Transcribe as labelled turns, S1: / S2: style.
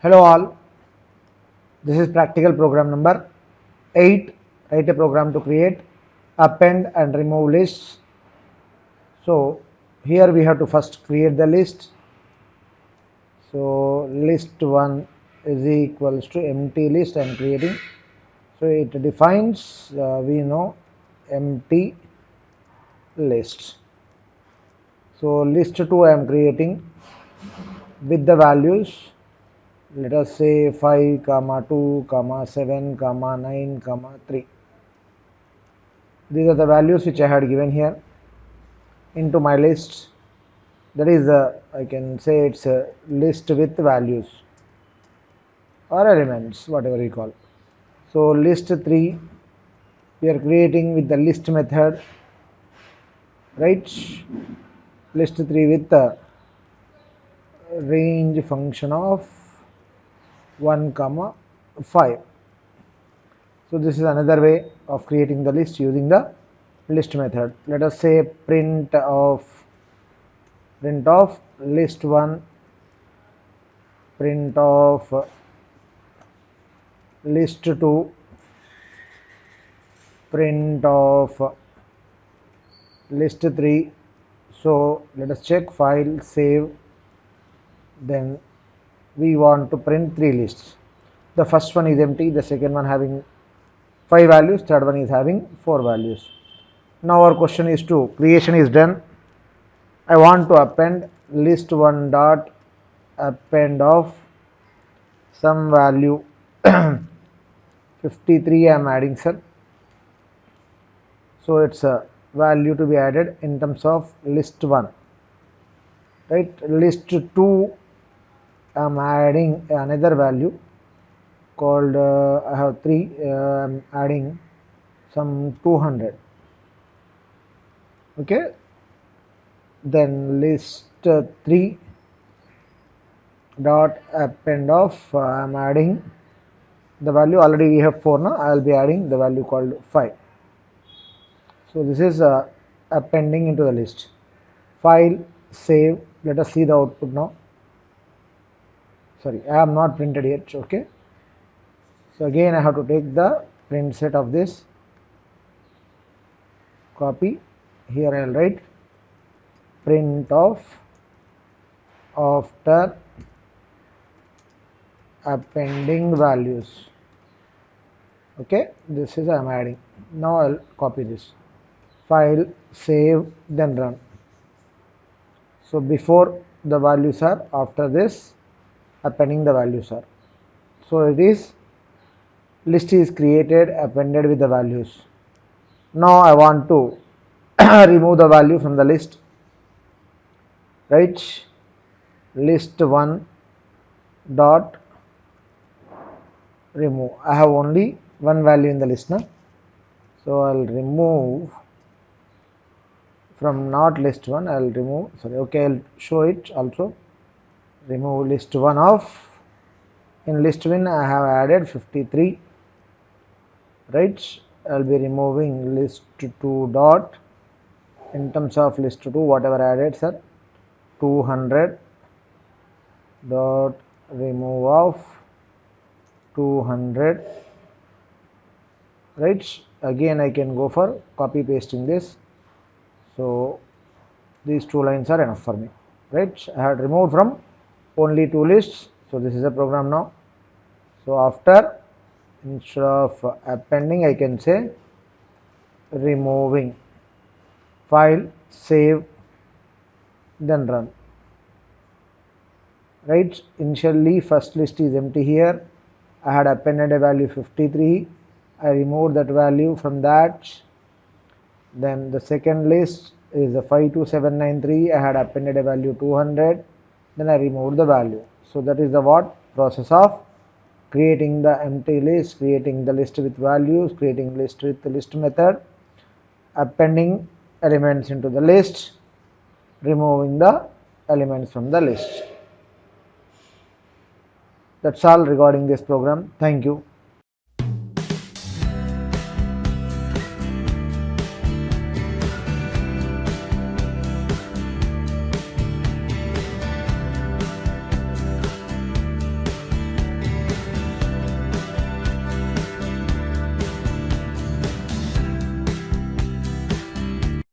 S1: Hello all, this is practical program number 8. Write a program to create, append and remove lists. So here we have to first create the list. So list 1 is equals to empty list I am creating. So it defines we know empty list. So list 2 I am creating with the values. Let us say 5, 2, 7, 9, 3. These are the values which I had given here into my list. That is I can say it's a list with values or elements, whatever you call. So list 3 we are creating with the list method, right? List 3 with the range function of 1, 5. So this is another way of creating the list using the list method. Let us say print of list 1, print of list 2, print of list 3. So let us check file, save. Then we want to print 3 lists. The first one is empty, the second one having 5 values, third one is having 4 values. Now our question is to creation is done. I want to append list 1 dot append of some value 53 I am adding, sir. So it's a value to be added in terms of list 1, right? List 2 I am adding another value called I have 3, I am adding some 200. Okay, then list 3 dot append of I am adding the value, already we have 4 now, I will be adding the value called 5. So this is appending into the list. File, save. Let us see the output now. Sorry, I have not printed yet. Okay, so again I have to take the print set of this, copy. Here I will write print of after appending values. Okay, this is I am adding. Now I will copy this. File, save, then run. So before the values are, after this appending the values are. So it is list is created, appended with the values. Now I want to remove the value from the list, right? List 1 dot remove. I have only one value in the list now, so I'll remove from not list 1. I'll remove, sorry, okay, I'll show it also. Remove list 1 of, in list 1 I have added 53, right? I'll be removing list 2 dot, in terms of list 2 whatever added, sir, 200 dot remove of 200, right? Again I can go for copy pasting this. So these 2 lines are enough for me, right? I had removed from only 2 lists. So this is a program now. So after, instead of appending, I can say removing. File, save, then run. Right? Initially first list is empty here. I had appended a value 53. I removed that value from that. Then the second list is the 52793. I had appended a value 200. Then I removed the value. So that is the what process of creating the empty list, creating the list with values, creating list with the list method, appending elements into the list, removing the elements from the list. That's all regarding this program. Thank you.